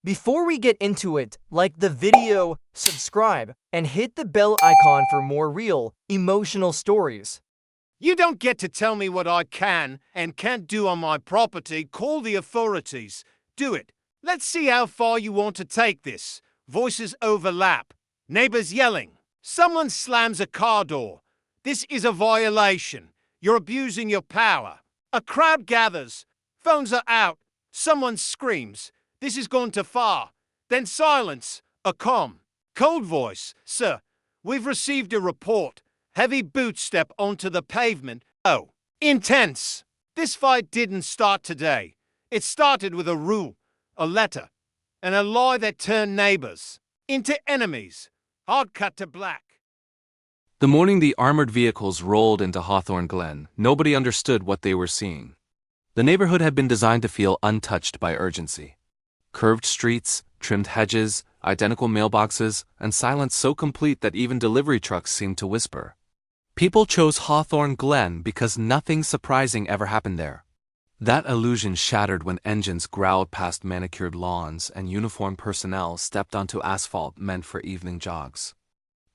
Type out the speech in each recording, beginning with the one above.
Before we get into it, like the video, subscribe, and hit the bell icon for more real, emotional stories. You don't get to tell me what I can and can't do on my property. Call the authorities. Do it. Let's see how far you want to take this. Voices overlap. Neighbors yelling. Someone slams a car door. This is a violation. You're abusing your power. A crowd gathers. Phones are out. Someone screams. This has gone too far. Then silence. A calm, cold voice. Sir, we've received a report. Heavy boot step onto the pavement. Oh, intense. This fight didn't start today. It started with a rule, a letter, and a lie that turned neighbors into enemies. Hard cut to black. The morning the armored vehicles rolled into Hawthorne Glen, nobody understood what they were seeing. The neighborhood had been designed to feel untouched by urgency. Curved streets, trimmed hedges, identical mailboxes, and silence so complete that even delivery trucks seemed to whisper. People chose Hawthorne Glen because nothing surprising ever happened there. That illusion shattered when engines growled past manicured lawns and uniformed personnel stepped onto asphalt meant for evening jogs.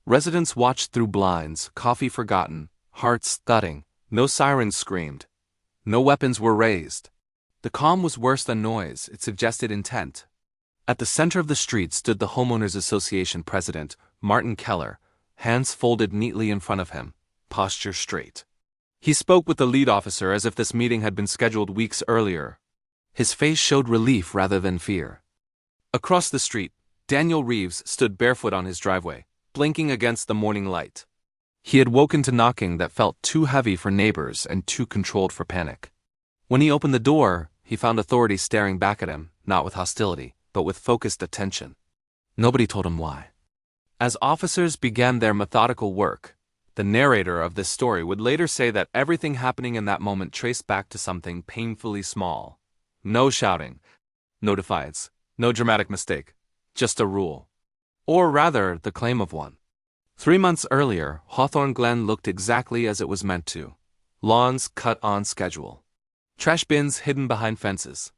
Residents watched through blinds, coffee forgotten, hearts thudding, no sirens screamed. No weapons were raised. The calm was worse than noise, it suggested intent. At the center of the street stood the Homeowners Association president, Martin Keller, hands folded neatly in front of him, posture straight. He spoke with the lead officer as if this meeting had been scheduled weeks earlier. His face showed relief rather than fear. Across the street, Daniel Reeves stood barefoot on his driveway, blinking against the morning light. He had woken to knocking that felt too heavy for neighbors and too controlled for panic. When he opened the door, he found authorities staring back at him, not with hostility, but with focused attention. Nobody told him why. As officers began their methodical work, the narrator of this story would later say that everything happening in that moment traced back to something painfully small. No shouting, no defiance, no dramatic mistake, just a rule. Or rather, the claim of one. 3 months earlier, Hawthorne Glen looked exactly as it was meant to. Lawns cut on schedule. Trash bins hidden behind fences.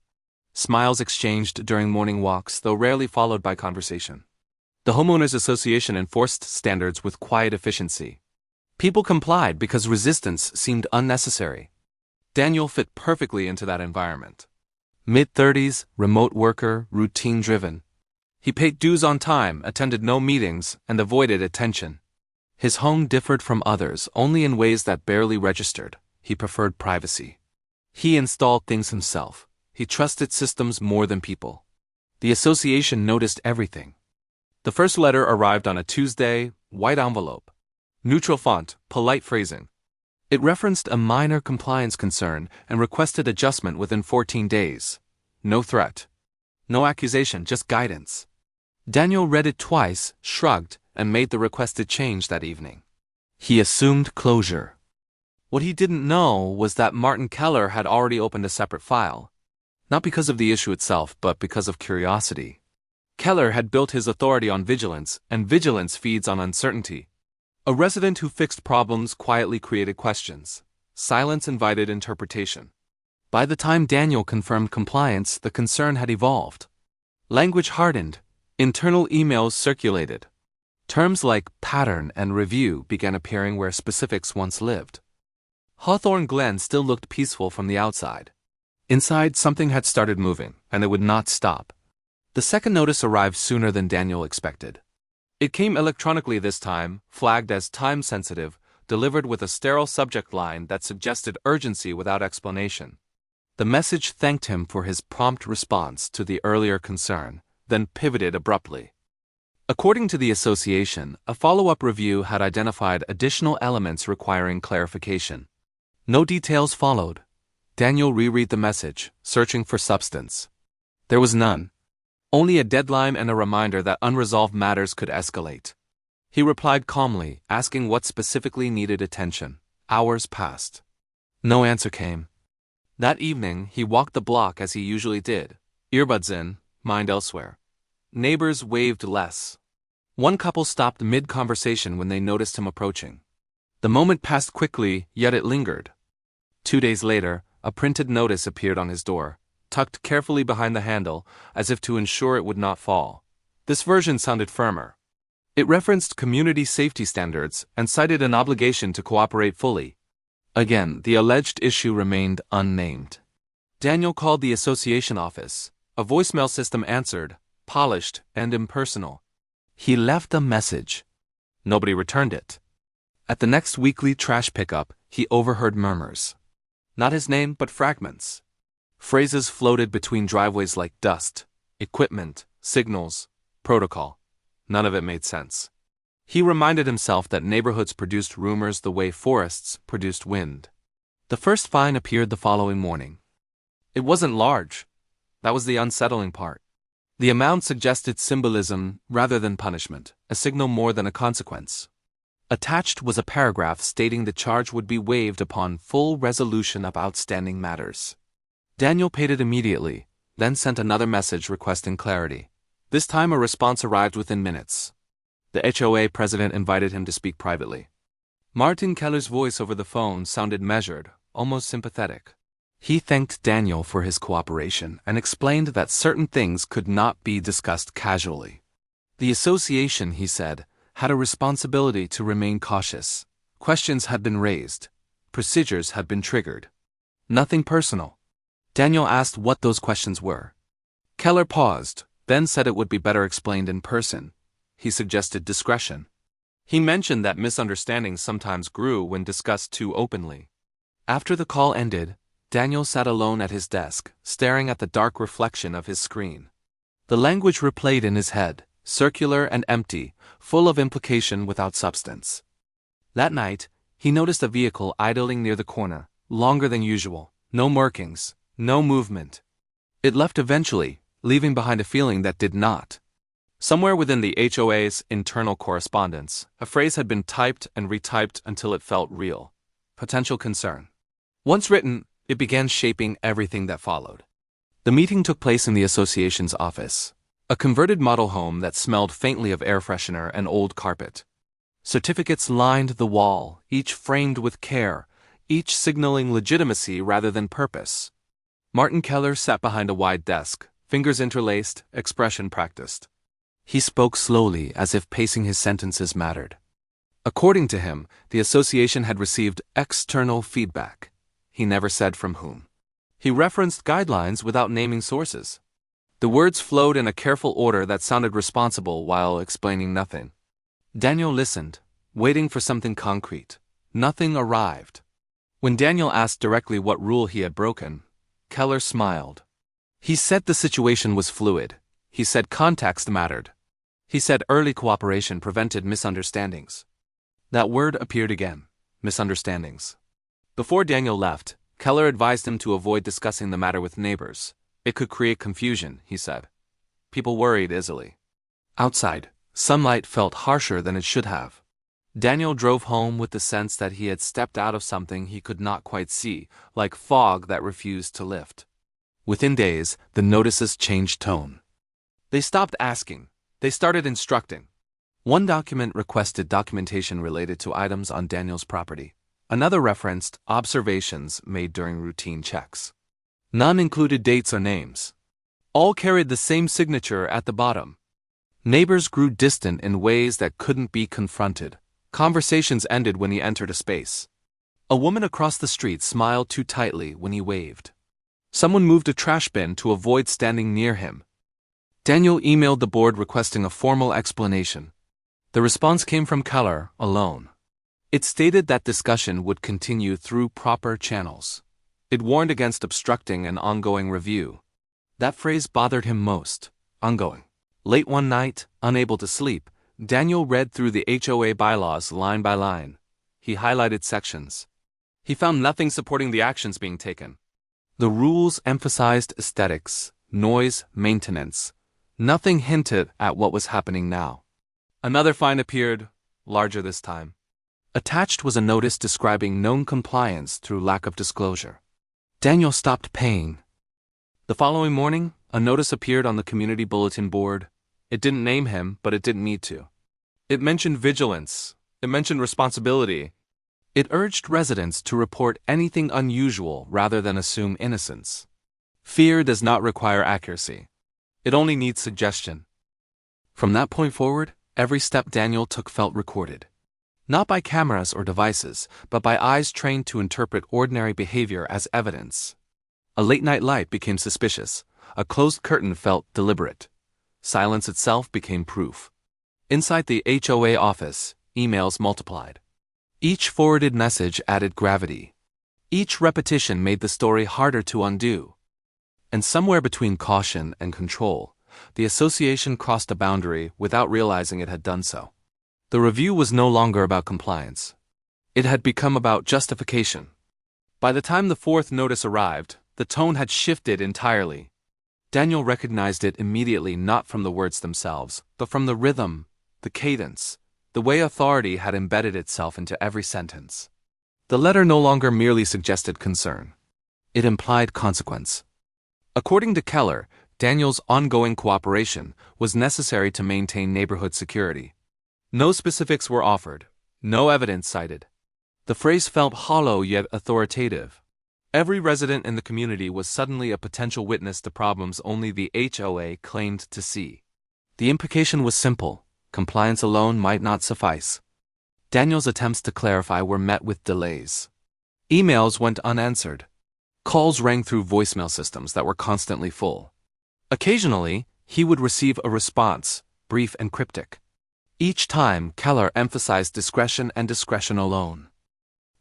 Smiles exchanged during morning walks, though rarely followed by conversation. The Homeowners Association enforced standards with quiet efficiency. People complied because resistance seemed unnecessary. Daniel fit perfectly into that environment. Mid-30s, remote worker, routine-driven. He paid dues on time, attended no meetings, and avoided attention. His home differed from others only in ways that barely registered. He preferred privacy. He installed things himself. He trusted systems more than people. The association noticed everything. The first letter arrived on a Tuesday, white envelope. Neutral font, polite phrasing. It referenced a minor compliance concern and requested adjustment within 14 days. No threat. No accusation, just guidance. Daniel read it twice, shrugged, and made the requested change that evening. He assumed closure. What he didn't know was that Martin Keller had already opened a separate file. Not because of the issue itself, but because of curiosity. Keller had built his authority on vigilance, and vigilance feeds on uncertainty. A resident who fixed problems quietly created questions. Silence invited interpretation. By the time Daniel confirmed compliance, the concern had evolved. Language hardened. Internal emails circulated. Terms like pattern and review began appearing where specifics once lived. Hawthorne Glen still looked peaceful from the outside. Inside, something had started moving, and it would not stop. The second notice arrived sooner than Daniel expected. It came electronically this time, flagged as time-sensitive, delivered with a sterile subject line that suggested urgency without explanation. The message thanked him for his prompt response to the earlier concern, then pivoted abruptly. According to the association, a follow-up review had identified additional elements requiring clarification. No details followed. Daniel reread the message, searching for substance. There was none. Only a deadline and a reminder that unresolved matters could escalate. He replied calmly, asking what specifically needed attention. Hours passed. No answer came. That evening, he walked the block as he usually did, earbuds in, mind elsewhere. Neighbors waved less. One couple stopped mid-conversation when they noticed him approaching. The moment passed quickly, yet it lingered. 2 days later, a printed notice appeared on his door. tucked carefully behind the handle, as if to ensure it would not fall. This version sounded firmer. It referenced community safety standards and cited an obligation to cooperate fully. Again, the alleged issue remained unnamed. Daniel called the association office. A voicemail system answered, polished and impersonal. He left a message. Nobody returned it. At the next weekly trash pickup, he overheard murmurs. Not his name, but fragments. Phrases floated between driveways like dust, equipment, signals, protocol. None of it made sense. He reminded himself that neighborhoods produced rumors the way forests produced wind. The first fine appeared the following morning. It wasn't large. That was the unsettling part. The amount suggested symbolism rather than punishment, a signal more than a consequence. Attached was a paragraph stating the charge would be waived upon full resolution of outstanding matters. Daniel paid it immediately, then sent another message requesting clarity. This time a response arrived within minutes. The HOA president invited him to speak privately. Martin Keller's voice over the phone sounded measured, almost sympathetic. He thanked Daniel for his cooperation and explained that certain things could not be discussed casually. The association, he said, had a responsibility to remain cautious. Questions had been raised. Procedures had been triggered. Nothing personal. Daniel asked what those questions were. Keller paused, then said it would be better explained in person. He suggested discretion. He mentioned that misunderstandings sometimes grew when discussed too openly. After the call ended, Daniel sat alone at his desk, staring at the dark reflection of his screen. The language replayed in his head, circular and empty, full of implication without substance. That night, he noticed a vehicle idling near the corner, longer than usual, no markings, no movement. It left eventually, leaving behind a feeling that did not. Somewhere within the HOA's internal correspondence, a phrase had been typed and retyped until it felt real. Potential concern. Once written, it began shaping everything that followed. The meeting took place in the association's office, a converted model home that smelled faintly of air freshener and old carpet. Certificates lined the wall, each framed with care, each signaling legitimacy rather than purpose. Martin Keller sat behind a wide desk, fingers interlaced, expression practiced. He spoke slowly, as if pacing his sentences mattered. According to him, the association had received external feedback. He never said from whom. He referenced guidelines without naming sources. The words flowed in a careful order that sounded responsible while explaining nothing. Daniel listened, waiting for something concrete. Nothing arrived. When Daniel asked directly what rule he had broken, Keller smiled. He said the situation was fluid. He said context mattered. He said early cooperation prevented misunderstandings. That word appeared again, misunderstandings. Before Daniel left, Keller advised him to avoid discussing the matter with neighbors. It could create confusion, he said. People worried easily. Outside, sunlight felt harsher than it should have. Daniel drove home with the sense that he had stepped out of something he could not quite see, like fog that refused to lift. Within days, the notices changed tone. They stopped asking. They started instructing. One document requested documentation related to items on Daniel's property. Another referenced observations made during routine checks. None included dates or names. All carried the same signature at the bottom. Neighbors grew distant in ways that couldn't be confronted. Conversations ended when he entered a space. A woman across the street smiled too tightly when he waved. Someone moved a trash bin to avoid standing near him. Daniel emailed the board requesting a formal explanation. The response came from Keller, alone. It stated that discussion would continue through proper channels. It warned against obstructing an ongoing review. That phrase bothered him most, ongoing. Late one night, unable to sleep, Daniel read through the HOA bylaws line by line. He highlighted sections. He found nothing supporting the actions being taken. The rules emphasized aesthetics, noise, maintenance. Nothing hinted at what was happening now. Another fine appeared, larger this time. Attached was a notice describing known compliance through lack of disclosure. Daniel stopped paying. The following morning, a notice appeared on the community bulletin board. It didn't name him, but it didn't need to. It mentioned vigilance. It mentioned responsibility. It urged residents to report anything unusual rather than assume innocence. Fear does not require accuracy. It only needs suggestion. From that point forward, every step Daniel took felt recorded. Not by cameras or devices, but by eyes trained to interpret ordinary behavior as evidence. A late-night light became suspicious. A closed curtain felt deliberate. Silence itself became proof. Inside the HOA office, emails multiplied. Each forwarded message added gravity. Each repetition made the story harder to undo. And somewhere between caution and control, the association crossed a boundary without realizing it had done so. The review was no longer about compliance. It had become about justification. By the time the fourth notice arrived, the tone had shifted entirely. Daniel recognized it immediately, not from the words themselves, but from the rhythm, the cadence, the way authority had embedded itself into every sentence. The letter no longer merely suggested concern. It implied consequence. According to Keller, Daniel's ongoing cooperation was necessary to maintain neighborhood security. No specifics were offered, no evidence cited. The phrase felt hollow yet authoritative. Every resident in the community was suddenly a potential witness to problems only the HOA claimed to see. The implication was simple: compliance alone might not suffice. Daniel's attempts to clarify were met with delays. Emails went unanswered. Calls rang through voicemail systems that were constantly full. Occasionally, he would receive a response, brief and cryptic. Each time, Keller emphasized discretion and discretion alone.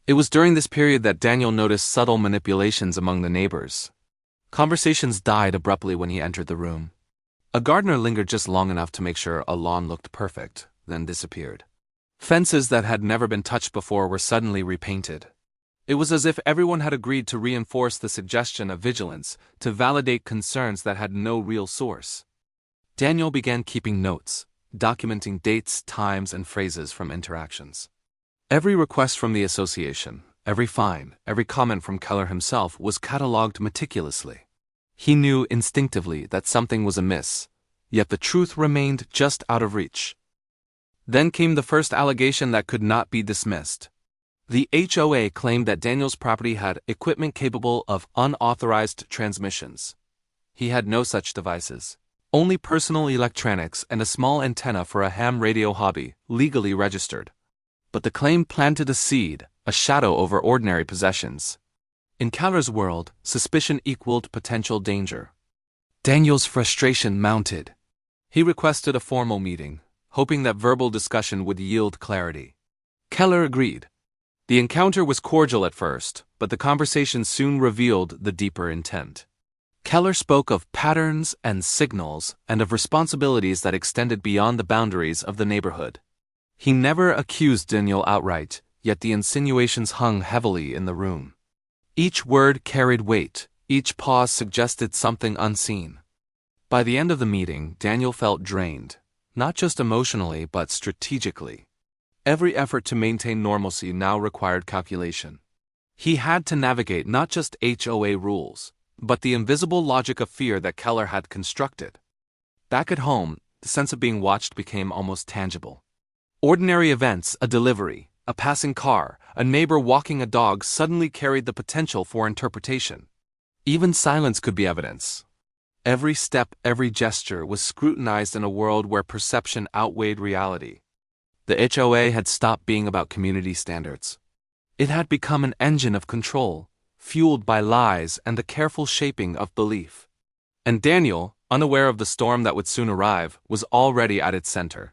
It was during this period that Daniel noticed subtle manipulations among the neighbors. Conversations died abruptly when he entered the room. A gardener lingered just long enough to make sure a lawn looked perfect, then disappeared. Fences that had never been touched before were suddenly repainted. It was as if everyone had agreed to reinforce the suggestion of vigilance, to validate concerns that had no real source. Daniel began keeping notes, documenting dates, times, and phrases from interactions. Every request from the association, every fine, every comment from Keller himself was catalogued meticulously. He knew instinctively that something was amiss, yet the truth remained just out of reach. Then came the first allegation that could not be dismissed. The HOA claimed that Daniel's property had equipment capable of unauthorized transmissions. He had no such devices. Only personal electronics and a small antenna for a ham radio hobby, legally registered. But the claim planted a seed, a shadow over ordinary possessions. In Keller's world, suspicion equaled potential danger. Daniel's frustration mounted. He requested a formal meeting, hoping that verbal discussion would yield clarity. Keller agreed. The encounter was cordial at first, but the conversation soon revealed the deeper intent. Keller spoke of patterns and signals and of responsibilities that extended beyond the boundaries of the neighborhood. He never accused Daniel outright, yet the insinuations hung heavily in the room. Each word carried weight, each pause suggested something unseen. By the end of the meeting, Daniel felt drained, not just emotionally but strategically. Every effort to maintain normalcy now required calculation. He had to navigate not just HOA rules, but the invisible logic of fear that Keller had constructed. Back at home, the sense of being watched became almost tangible. Ordinary events, a delivery, a passing car, a neighbor walking a dog suddenly carried the potential for interpretation. Even silence could be evidence. Every step, every gesture was scrutinized in a world where perception outweighed reality. The HOA had stopped being about community standards. It had become an engine of control, fueled by lies and the careful shaping of belief. And Daniel, unaware of the storm that would soon arrive, was already at its center.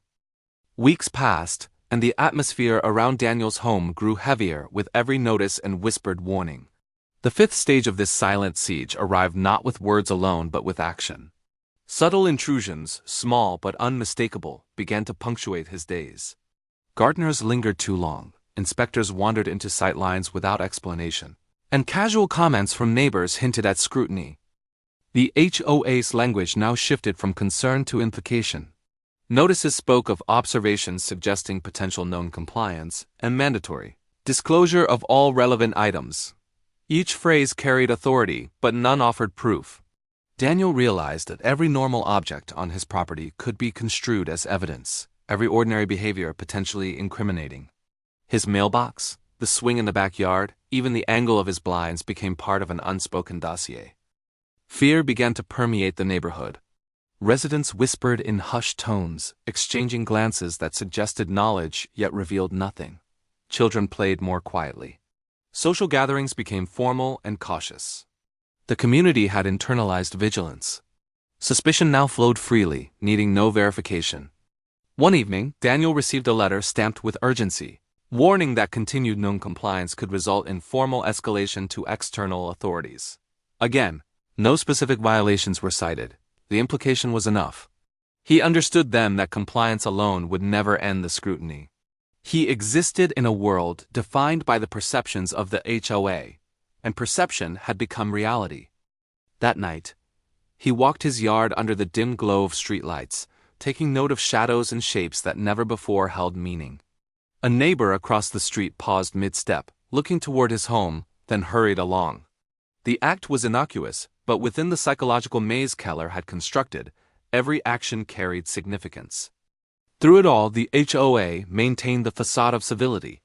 Weeks passed, and the atmosphere around Daniel's home grew heavier with every notice and whispered warning. The fifth stage of this silent siege arrived not with words alone but with action. Subtle intrusions, small but unmistakable, began to punctuate his days. Gardeners lingered too long, inspectors wandered into sightlines without explanation, and casual comments from neighbors hinted at scrutiny. The HOA's language now shifted from concern to implication. Notices spoke of observations suggesting potential known compliance and mandatory disclosure of all relevant items. Each phrase carried authority, but none offered proof. Daniel realized that every normal object on his property could be construed as evidence, every ordinary behavior potentially incriminating. His mailbox, the swing in the backyard, even the angle of his blinds became part of an unspoken dossier. Fear began to permeate the neighborhood. Residents whispered in hushed tones, exchanging glances that suggested knowledge yet revealed nothing. Children played more quietly. Social gatherings became formal and cautious. The community had internalized vigilance. Suspicion now flowed freely, needing no verification. One evening, Daniel received a letter stamped with urgency, warning that continued non-compliance could result in formal escalation to external authorities. Again, no specific violations were cited. The implication was enough. He understood then that compliance alone would never end the scrutiny. He existed in a world defined by the perceptions of the HOA, and perception had become reality. That night, he walked his yard under the dim glow of streetlights, taking note of shadows and shapes that never before held meaning. A neighbor across the street paused mid-step, looking toward his home, then hurried along. The act was innocuous, but within the psychological maze Keller had constructed, every action carried significance. Through it all, the HOA maintained the facade of civility.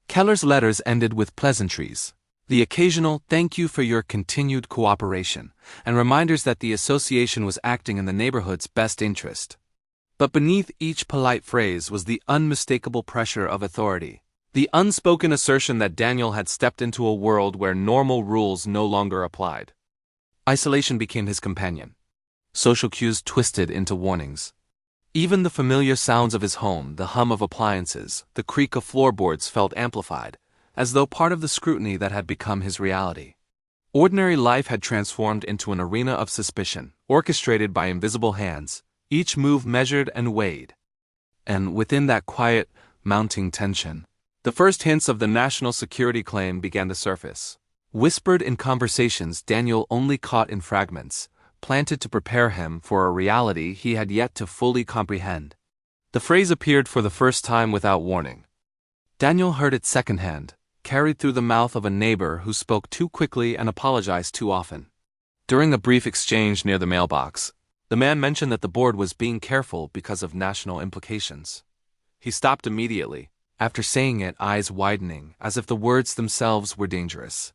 Keller's letters ended with pleasantries, the occasional "thank you for your continued cooperation," and reminders that the association was acting in the neighborhood's best interest. But beneath each polite phrase was the unmistakable pressure of authority, the unspoken assertion that Daniel had stepped into a world where normal rules no longer applied. Isolation became his companion. Social cues twisted into warnings. Even the familiar sounds of his home, the hum of appliances, the creak of floorboards felt amplified, as though part of the scrutiny that had become his reality. Ordinary life had transformed into an arena of suspicion, orchestrated by invisible hands, each move measured and weighed. And within that quiet, mounting tension, the first hints of the national security claim began to surface. Whispered in conversations Daniel only caught in fragments, planted to prepare him for a reality he had yet to fully comprehend. The phrase appeared for the first time without warning. Daniel heard it secondhand, carried through the mouth of a neighbor who spoke too quickly and apologized too often. During a brief exchange near the mailbox, the man mentioned that the board was being careful because of national implications. He stopped immediately, after saying it, eyes widening, as if the words themselves were dangerous.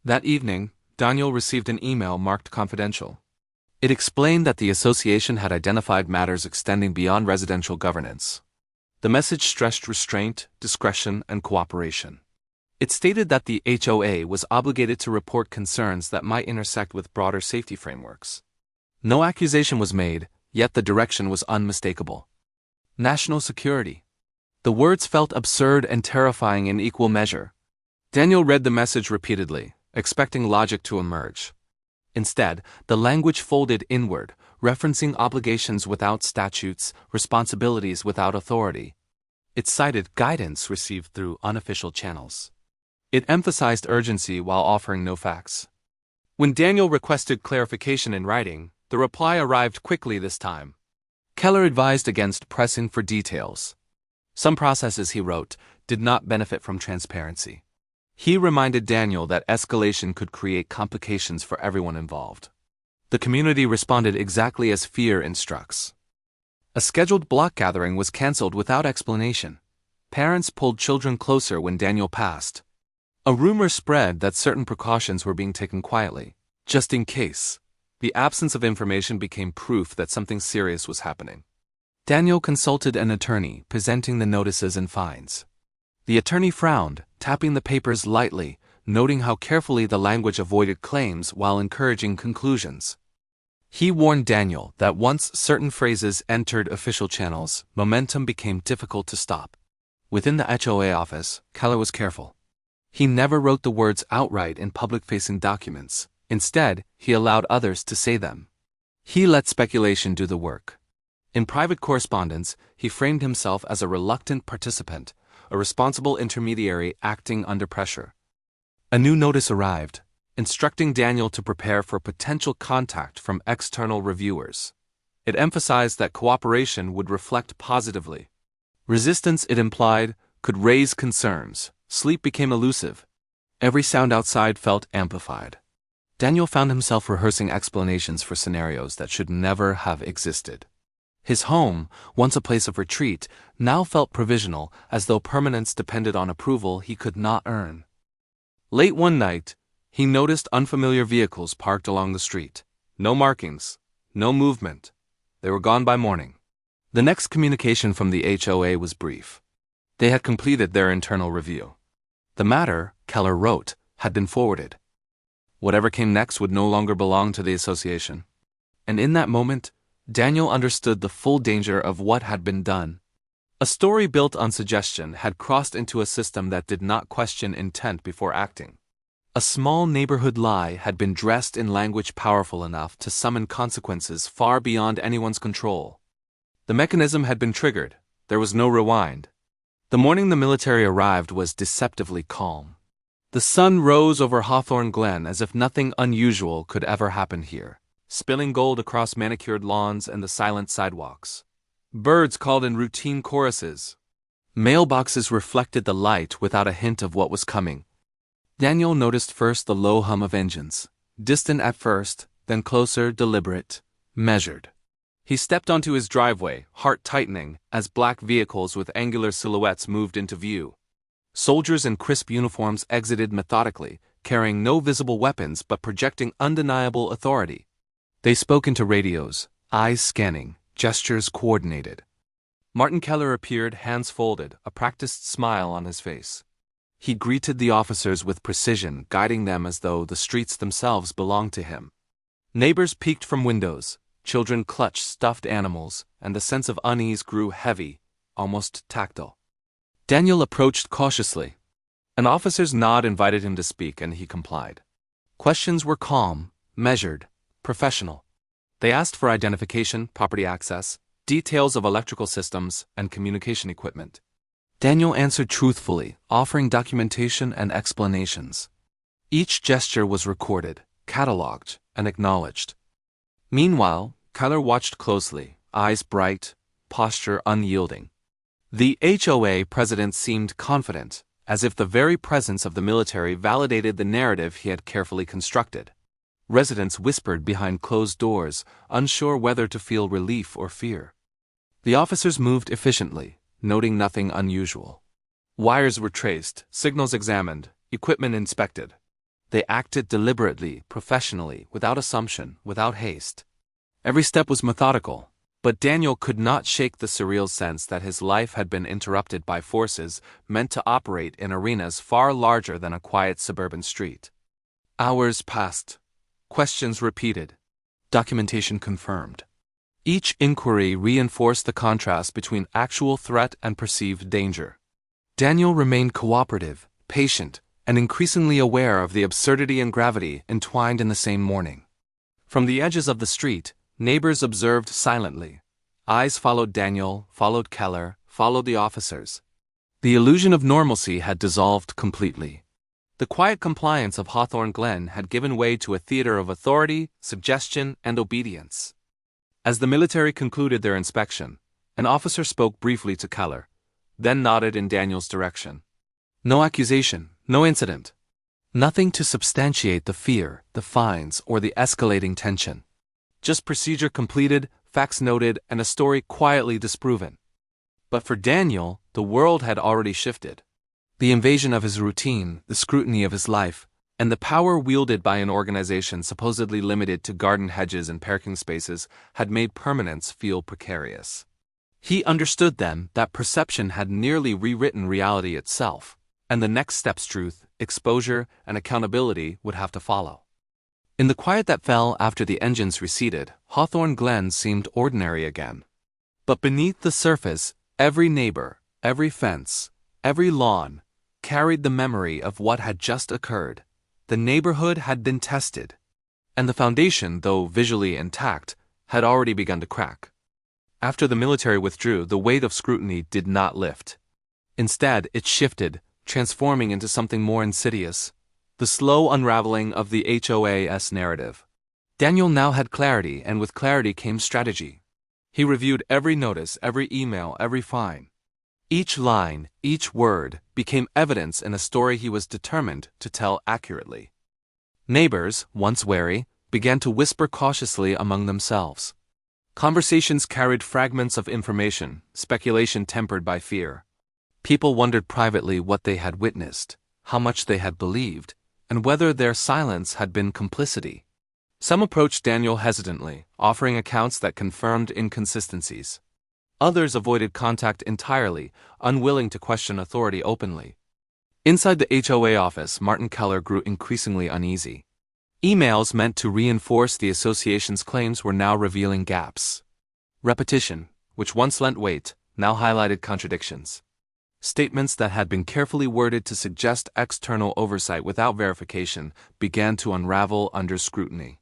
That evening, Daniel received an email marked confidential. It explained that the association had identified matters extending beyond residential governance. The message stressed restraint, discretion, and cooperation. It stated that the HOA was obligated to report concerns that might intersect with broader safety frameworks. No accusation was made, yet the direction was unmistakable. National security. The words felt absurd and terrifying in equal measure. Daniel read the message repeatedly, expecting logic to emerge. Instead, the language folded inward, referencing obligations without statutes, responsibilities without authority. It cited guidance received through unofficial channels. It emphasized urgency while offering no facts. When Daniel requested clarification in writing, the reply arrived quickly this time. Keller advised against pressing for details. Some processes, he wrote, did not benefit from transparency. He reminded Daniel that escalation could create complications for everyone involved. The community responded exactly as fear instructs. A scheduled block gathering was canceled without explanation. Parents pulled children closer when Daniel passed. A rumor spread that certain precautions were being taken quietly, just in case. The absence of information became proof that something serious was happening. Daniel consulted an attorney, presenting the notices and fines. The attorney frowned, tapping the papers lightly, noting how carefully the language avoided claims while encouraging conclusions. He warned Daniel that once certain phrases entered official channels, momentum became difficult to stop. Within the HOA office, Keller was careful. He never wrote the words outright in public-facing documents. Instead, he allowed others to say them. He let speculation do the work. In private correspondence, he framed himself as a reluctant participant, a responsible intermediary acting under pressure. A new notice arrived, instructing Daniel to prepare for potential contact from external reviewers. It emphasized that cooperation would reflect positively. Resistance, it implied, could raise concerns. Sleep became elusive. Every sound outside felt amplified. Daniel found himself rehearsing explanations for scenarios that should never have existed. His home, once a place of retreat, now felt provisional, as though permanence depended on approval he could not earn. Late one night, he noticed unfamiliar vehicles parked along the street. No markings. No movement. They were gone by morning. The next communication from the HOA was brief. They had completed their internal review. The matter, Keller wrote, had been forwarded. Whatever came next would no longer belong to the association. And in that moment, Daniel understood the full danger of what had been done. A story built on suggestion had crossed into a system that did not question intent before acting. A small neighborhood lie had been dressed in language powerful enough to summon consequences far beyond anyone's control. The mechanism had been triggered. There was no rewind. The morning the military arrived was deceptively calm. The sun rose over Hawthorne Glen as if nothing unusual could ever happen here, spilling gold across manicured lawns and the silent sidewalks. Birds called in routine choruses. Mailboxes reflected the light without a hint of what was coming. Daniel noticed first the low hum of engines, distant at first, then closer, deliberate, measured. He stepped onto his driveway, heart tightening, as black vehicles with angular silhouettes moved into view. Soldiers in crisp uniforms exited methodically, carrying no visible weapons but projecting undeniable authority. They spoke into radios, eyes scanning, gestures coordinated. Martin Keller appeared, hands folded, a practiced smile on his face. He greeted the officers with precision, guiding them as though the streets themselves belonged to him. Neighbors peeked from windows, children clutched stuffed animals, and the sense of unease grew heavy, almost tactile. Daniel approached cautiously. An officer's nod invited him to speak, and he complied. Questions were calm, measured, professional. They asked for identification, property access, details of electrical systems, and communication equipment. Daniel answered truthfully, offering documentation and explanations. Each gesture was recorded, catalogued, and acknowledged. Meanwhile, Keller watched closely, eyes bright, posture unyielding. The HOA president seemed confident, as if the very presence of the military validated the narrative he had carefully constructed. Residents whispered behind closed doors, unsure whether to feel relief or fear. The officers moved efficiently, noting nothing unusual. Wires were traced, signals examined, equipment inspected. They acted deliberately, professionally, without assumption, without haste. Every step was methodical, but Daniel could not shake the surreal sense that his life had been interrupted by forces meant to operate in arenas far larger than a quiet suburban street. Hours passed. Questions repeated. Documentation confirmed. Each inquiry reinforced the contrast between actual threat and perceived danger. Daniel remained cooperative, patient, and increasingly aware of the absurdity and gravity entwined in the same morning. From the edges of the street, neighbors observed silently. Eyes followed Daniel, followed Keller, followed the officers. The illusion of normalcy had dissolved completely. The quiet compliance of Hawthorne Glen had given way to a theater of authority, suggestion, and obedience. As the military concluded their inspection, an officer spoke briefly to Keller, then nodded in Daniel's direction. No accusation, no incident. Nothing to substantiate the fear, the fines, or the escalating tension. Just procedure completed, facts noted, and a story quietly disproven. But for Daniel, the world had already shifted. The invasion of his routine, the scrutiny of his life, and the power wielded by an organization supposedly limited to garden hedges and parking spaces had made permanence feel precarious. He understood then that perception had nearly rewritten reality itself, and the next step's truth, exposure, and accountability would have to follow. In the quiet that fell after the engines receded, Hawthorne Glen seemed ordinary again. But beneath the surface, every neighbor, every fence, every lawn, carried the memory of what had just occurred. The neighborhood had been tested, and the foundation, though visually intact, had already begun to crack. After the military withdrew, the weight of scrutiny did not lift. Instead, it shifted, transforming into something more insidious, the slow unraveling of the HOA's narrative. Daniel now had clarity, and with clarity came strategy. He reviewed every notice, every email, every fine. Each line, each word, became evidence in a story he was determined to tell accurately. Neighbors, once wary, began to whisper cautiously among themselves. Conversations carried fragments of information, speculation tempered by fear. People wondered privately what they had witnessed, how much they had believed, and whether their silence had been complicity. Some approached Daniel hesitantly, offering accounts that confirmed inconsistencies. Others avoided contact entirely, unwilling to question authority openly. Inside the HOA office, Martin Keller grew increasingly uneasy. Emails meant to reinforce the association's claims were now revealing gaps. Repetition, which once lent weight, now highlighted contradictions. Statements that had been carefully worded to suggest external oversight without verification began to unravel under scrutiny.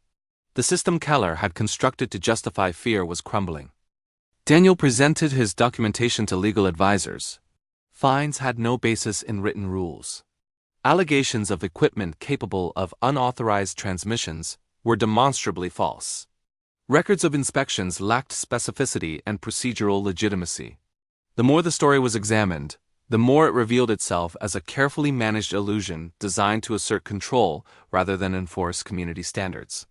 The system Keller had constructed to justify fear was crumbling. Daniel presented his documentation to legal advisors. Fines had no basis in written rules. Allegations of equipment capable of unauthorized transmissions were demonstrably false. Records of inspections lacked specificity and procedural legitimacy. The more the story was examined, the more it revealed itself as a carefully managed illusion designed to assert control rather than enforce community standards.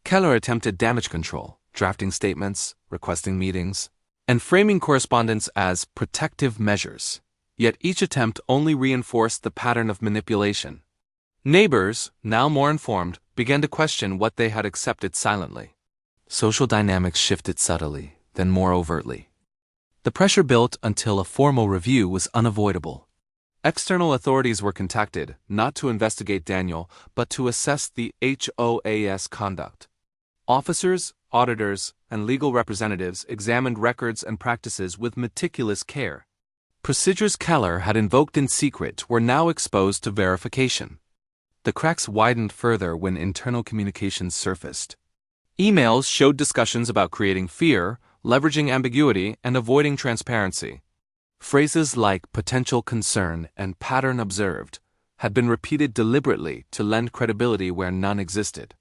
Keller attempted damage control, drafting statements, requesting meetings, and framing correspondence as protective measures. Yet each attempt only reinforced the pattern of manipulation. Neighbors, now more informed, began to question what they had accepted silently. Social dynamics shifted subtly, then more overtly. The pressure built until a formal review was unavoidable. External authorities were contacted, not to investigate Daniel, but to assess the HOA's conduct. Officers, auditors, and legal representatives examined records and practices with meticulous care. Procedures Keller had invoked in secret were now exposed to verification. The cracks widened further when internal communications surfaced. Emails showed discussions about creating fear, leveraging ambiguity, and avoiding transparency. Phrases like potential concern and pattern observed had been repeated deliberately to lend credibility where none existed.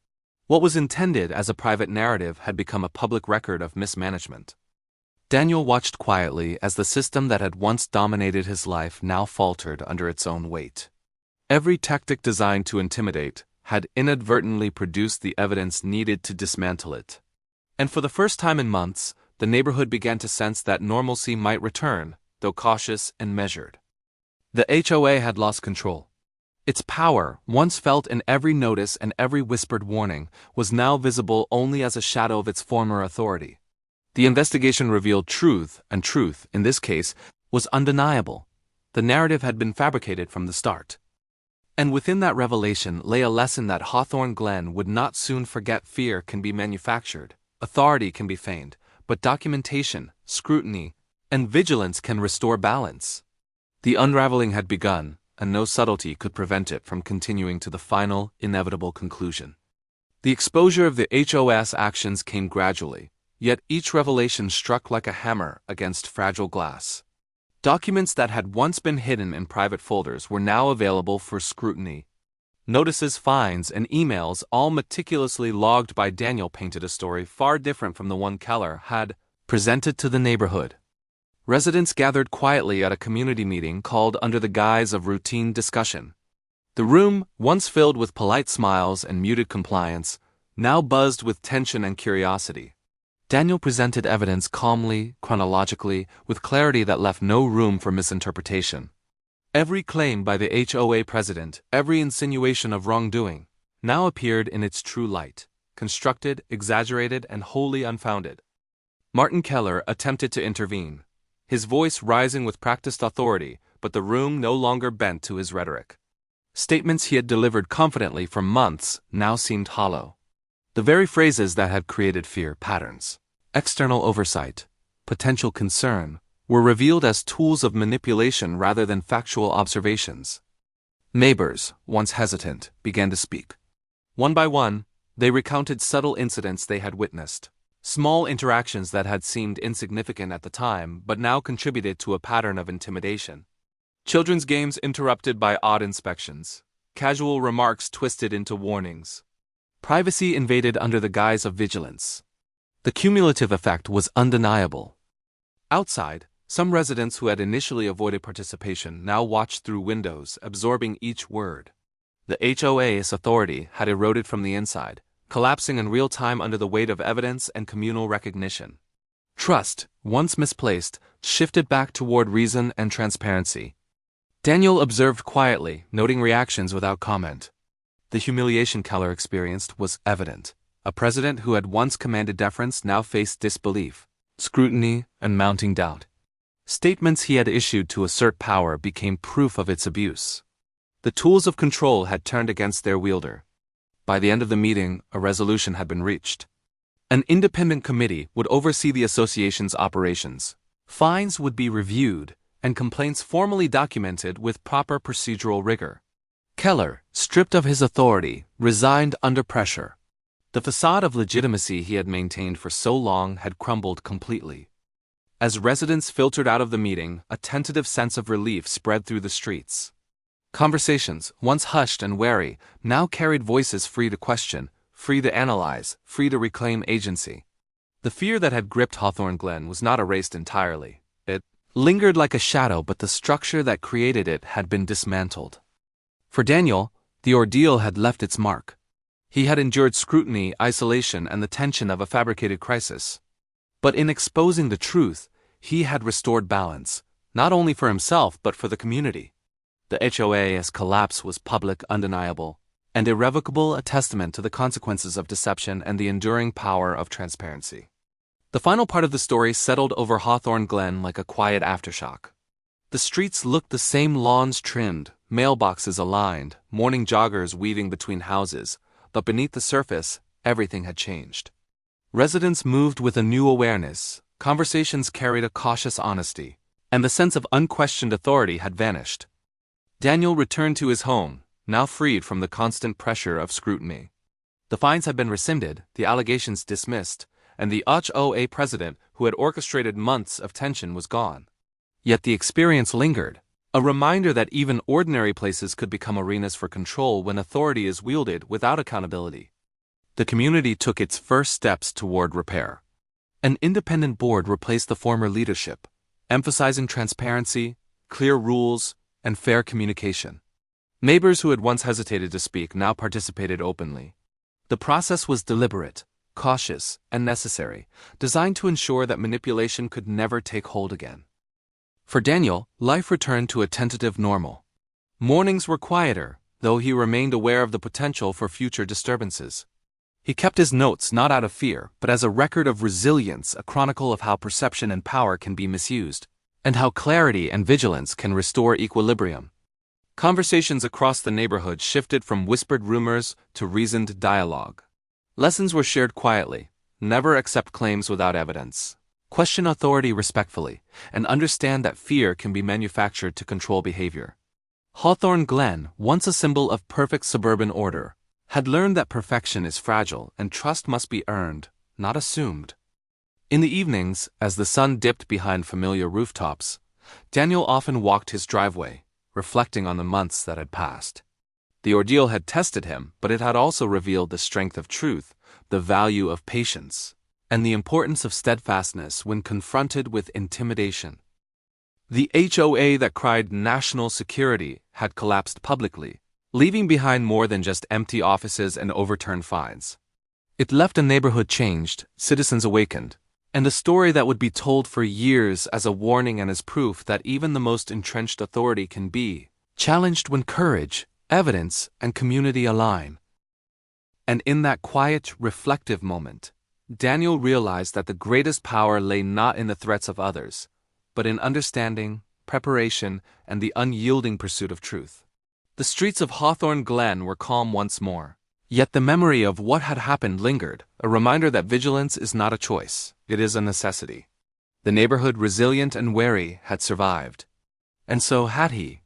What was intended as a private narrative had become a public record of mismanagement. Daniel watched quietly as the system that had once dominated his life now faltered under its own weight. Every tactic designed to intimidate had inadvertently produced the evidence needed to dismantle it. And for the first time in months, the neighborhood began to sense that normalcy might return, though cautious and measured. The HOA had lost control. Its power, once felt in every notice and every whispered warning, was now visible only as a shadow of its former authority. The investigation revealed truth, and truth, in this case, was undeniable. The narrative had been fabricated from the start. And within that revelation lay a lesson that Hawthorne Glen would not soon forget. Fear can be manufactured, authority can be feigned, but documentation, scrutiny, and vigilance can restore balance. The unraveling had begun, and no subtlety could prevent it from continuing to the final, inevitable conclusion. The exposure of the HOA's actions came gradually, yet each revelation struck like a hammer against fragile glass. Documents that had once been hidden in private folders were now available for scrutiny. Notices, fines, and emails, all meticulously logged by Daniel, painted a story far different from the one Keller had presented to the neighborhood. Residents gathered quietly at a community meeting called under the guise of routine discussion. The room, once filled with polite smiles and muted compliance, now buzzed with tension and curiosity. Daniel presented evidence calmly, chronologically, with clarity that left no room for misinterpretation. Every claim by the HOA president, every insinuation of wrongdoing, now appeared in its true light, constructed, exaggerated, and wholly unfounded. Martin Keller attempted to intervene, his voice rising with practiced authority, but the room no longer bent to his rhetoric. Statements he had delivered confidently for months now seemed hollow. The very phrases that had created fear patterns, external oversight, potential concern, were revealed as tools of manipulation rather than factual observations. Neighbors, once hesitant, began to speak. One by one, they recounted subtle incidents they had witnessed, small interactions that had seemed insignificant at the time but now contributed to a pattern of intimidation. Children's games interrupted by odd inspections, casual remarks twisted into warnings. Privacy invaded under the guise of vigilance. The cumulative effect was undeniable. Outside, some residents who had initially avoided participation now watched through windows, absorbing each word. The HOA's authority had eroded from the inside, collapsing in real time under the weight of evidence and communal recognition. Trust, once misplaced, shifted back toward reason and transparency. Daniel observed quietly, noting reactions without comment. The humiliation Keller experienced was evident. A president who had once commanded deference now faced disbelief, scrutiny, and mounting doubt. Statements he had issued to assert power became proof of its abuse. The tools of control had turned against their wielder. By the end of the meeting, a resolution had been reached. An independent committee would oversee the association's operations. Fines would be reviewed, and complaints formally documented with proper procedural rigor. Keller, stripped of his authority, resigned under pressure. The facade of legitimacy he had maintained for so long had crumbled completely. As residents filtered out of the meeting, a tentative sense of relief spread through the streets. Conversations, once hushed and wary, now carried voices free to question, free to analyze, free to reclaim agency. The fear that had gripped Hawthorne Glen was not erased entirely. It lingered like a shadow, but the structure that created it had been dismantled. For Daniel, the ordeal had left its mark. He had endured scrutiny, isolation, and the tension of a fabricated crisis. But in exposing the truth, he had restored balance, not only for himself but for the community. The HOA's collapse was public, undeniable, and irrevocable, a testament to the consequences of deception and the enduring power of transparency. The final part of the story settled over Hawthorne Glen like a quiet aftershock. The streets looked the same, lawns trimmed, mailboxes aligned, morning joggers weaving between houses, but beneath the surface, everything had changed. Residents moved with a new awareness, conversations carried a cautious honesty, and the sense of unquestioned authority had vanished. Daniel returned to his home, now freed from the constant pressure of scrutiny. The fines had been rescinded, the allegations dismissed, and the HOA president who had orchestrated months of tension was gone. Yet the experience lingered, a reminder that even ordinary places could become arenas for control when authority is wielded without accountability. The community took its first steps toward repair. An independent board replaced the former leadership, emphasizing transparency, clear rules, and fair communication. Neighbors who had once hesitated to speak now participated openly. The process was deliberate, cautious, and necessary, designed to ensure that manipulation could never take hold again. For Daniel, life returned to a tentative normal. Mornings were quieter, though he remained aware of the potential for future disturbances. He kept his notes not out of fear, but as a record of resilience, a chronicle of how perception and power can be misused, and how clarity and vigilance can restore equilibrium. Conversations across the neighborhood shifted from whispered rumors to reasoned dialogue. Lessons were shared quietly: never accept claims without evidence. Question authority respectfully, and understand that fear can be manufactured to control behavior. Hawthorne Glen, once a symbol of perfect suburban order, had learned that perfection is fragile and trust must be earned, not assumed. In the evenings, as the sun dipped behind familiar rooftops, Daniel often walked his driveway, reflecting on the months that had passed. The ordeal had tested him, but it had also revealed the strength of truth, the value of patience, and the importance of steadfastness when confronted with intimidation. The HOA that cried national security had collapsed publicly, leaving behind more than just empty offices and overturned fines. It left a neighborhood changed, citizens awakened, and a story that would be told for years as a warning and as proof that even the most entrenched authority can be challenged when courage, evidence, and community align. And in that quiet, reflective moment, Daniel realized that the greatest power lay not in the threats of others, but in understanding, preparation, and the unyielding pursuit of truth. The streets of Hawthorne Glen were calm once more, yet the memory of what had happened lingered, a reminder that vigilance is not a choice, it is a necessity. The neighborhood, resilient and wary, had survived. And so had he,